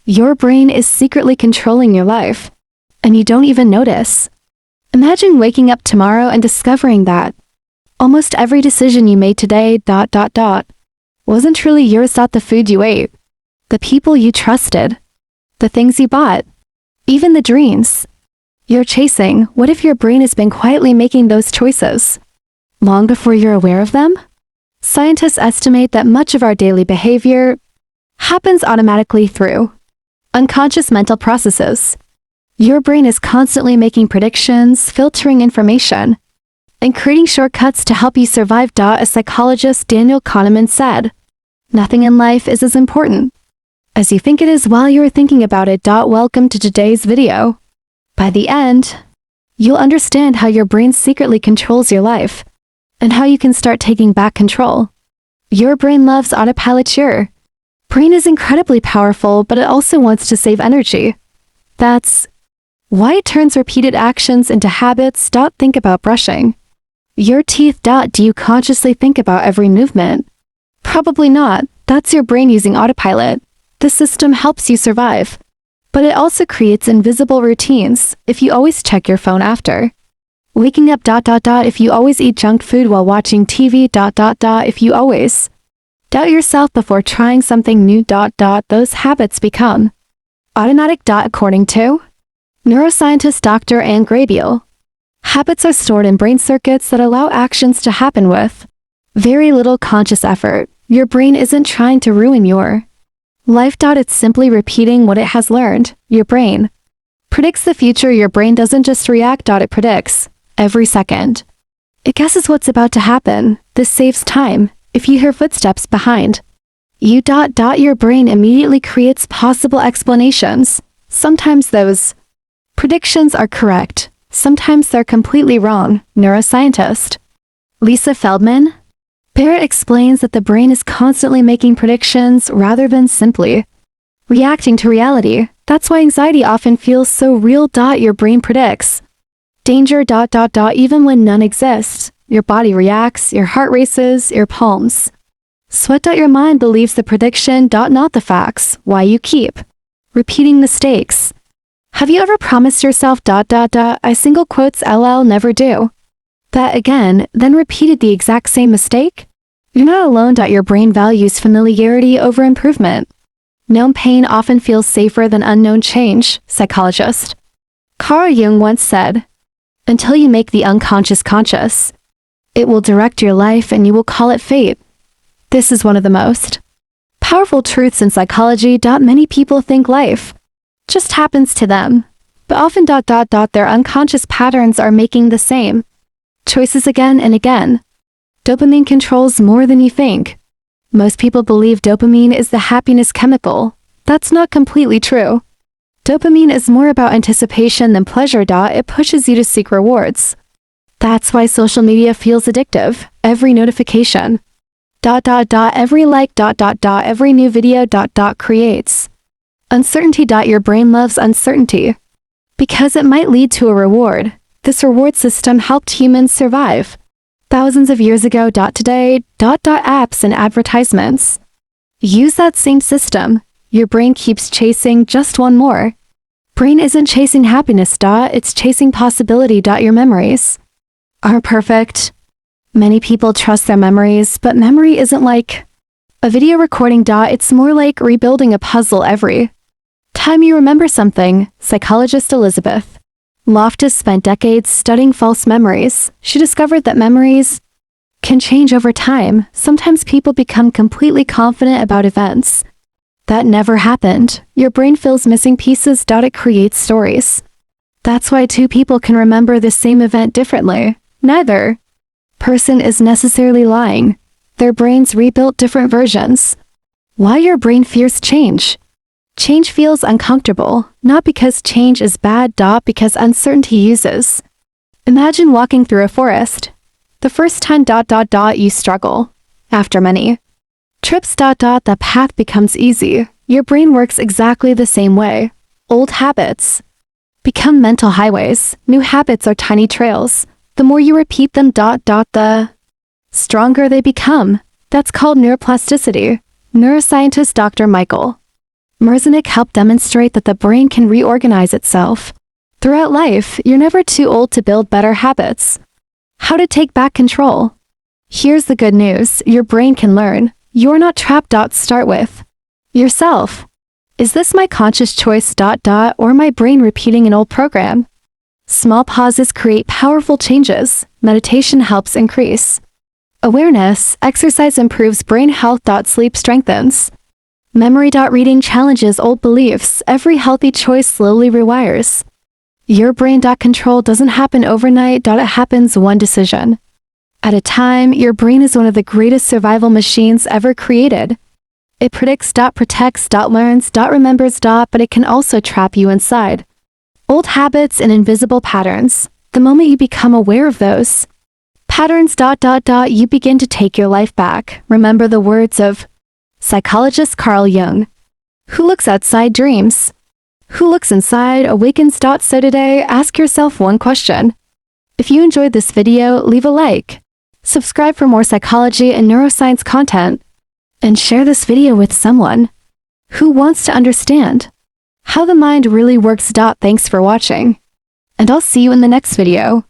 Your brain is secretly controlling your life, and you don't even notice. Imagine waking up tomorrow and discovering that almost every decision you made today wasn't truly yours. The food you ate, the people you trusted, the things you bought, even the dreams you're chasing. What if your brain has been quietly making those choices long before you're aware of them? Scientists estimate that much of our daily behavior happens automatically through unconscious mental processes. Your brain is constantly making predictions, filtering information, and creating shortcuts to help you survive. As psychologist Daniel Kahneman said, "Nothing in life is as important as you think it is while you're thinking about it." Welcome to today's video. By the end, you'll understand how your brain secretly controls your life and how you can start taking back control. Your brain loves autopilot. Your brain is incredibly powerful, but it also wants to save energy. That's why it turns repeated actions into habits. Think about brushing your teeth. Do you consciously think about every movement? Probably not. That's your brain using autopilot. The system helps you survive, but it also creates invisible routines. If you always check your phone after waking up. If you always eat junk food while watching TV. If you always doubt yourself before trying something new. Those habits become automatic. According to neuroscientist Dr. Anne Grabiel, habits are stored in brain circuits that allow actions to happen with very little conscious effort. Your brain isn't trying to ruin your life. It's simply repeating what it has learned. Your brain predicts the future. Your brain doesn't just react. It predicts every second. It guesses what's about to happen. This saves time. If you hear footsteps behind you. Your brain immediately creates possible explanations. Sometimes those predictions are correct. Sometimes they're completely wrong. Neuroscientist Lisa Feldman Barrett explains that the brain is constantly making predictions rather than simply reacting to reality. That's why anxiety often feels so real. Your brain predicts danger. Even when none exists. Your body reacts, your heart races, your palms sweat. Your mind believes the prediction. Not the facts. Why you keep repeating mistakes. Have you ever promised yourself. I single quotes LL never do that again, then repeated the exact same mistake? You're not alone. Your brain values familiarity over improvement. Known pain often feels safer than unknown change. Psychologist Carl Jung once said, "Until you make the unconscious conscious, it will direct your life and you will call it fate." This is one of the most powerful truths in psychology. Many people think life just happens to them, but often their unconscious patterns are making the same choices again and again. Dopamine controls more than you think. Most people believe dopamine is the happiness chemical. That's not completely true. Dopamine is more about anticipation than pleasure. It pushes you to seek rewards. That's why social media feels addictive. Every notification, every like, every new video, creates uncertainty. Your brain loves uncertainty because it might lead to a reward. This reward system helped humans survive thousands of years ago. Today, apps and advertisements use that same system. Your brain keeps chasing just one more. Brain isn't chasing happiness. It's chasing possibility. Your memories aren't perfect. Many people trust their memories, but memory isn't like a video recording. It's more like rebuilding a puzzle every time you remember something. Psychologist Elizabeth Loftus spent decades studying false memories. She discovered that memories can change over time. Sometimes people become completely confident about events that never happened. Your brain fills missing pieces. It creates stories. That's why two people can remember the same event differently. Neither person is necessarily lying. Their brains rebuilt different versions. Why your brain fears change? Change feels uncomfortable, not because change is bad. Because uncertainty uses. Imagine walking through a forest. The first time. You struggle. After many trips. The path becomes easy. Your brain works exactly the same way. Old habits become mental highways. New habits are tiny trails. The more you repeat them. The stronger they become. That's called neuroplasticity. Neuroscientist Dr. Michael Merzenich helped demonstrate that the brain can reorganize itself. Throughout life, you're never too old to build better habits. How to take back control. Here's the good news, your brain can learn. You're not trapped. Start with yourself. Is this my conscious choice? Or my brain repeating an old program? Small pauses create powerful changes. Meditation helps increase awareness. Exercise improves brain health. Sleep strengthens memory. Reading challenges old beliefs. Every healthy choice slowly rewires your brain. Control doesn't happen overnight. It happens one decision at a time. Your brain is one of the greatest survival machines ever created. It predicts. Protects. Learns. Remembers. But it can also trap you inside old habits and invisible patterns. The moment you become aware of those patterns. You begin to take your life back. Remember the words of psychologist Carl Jung. Who looks outside dreams. Who looks inside awakens. So today, ask yourself one question. If you enjoyed this video, leave a like, subscribe for more psychology and neuroscience content, and share this video with someone who wants to understand how the mind really works. Thanks for watching, and I'll see you in the next video.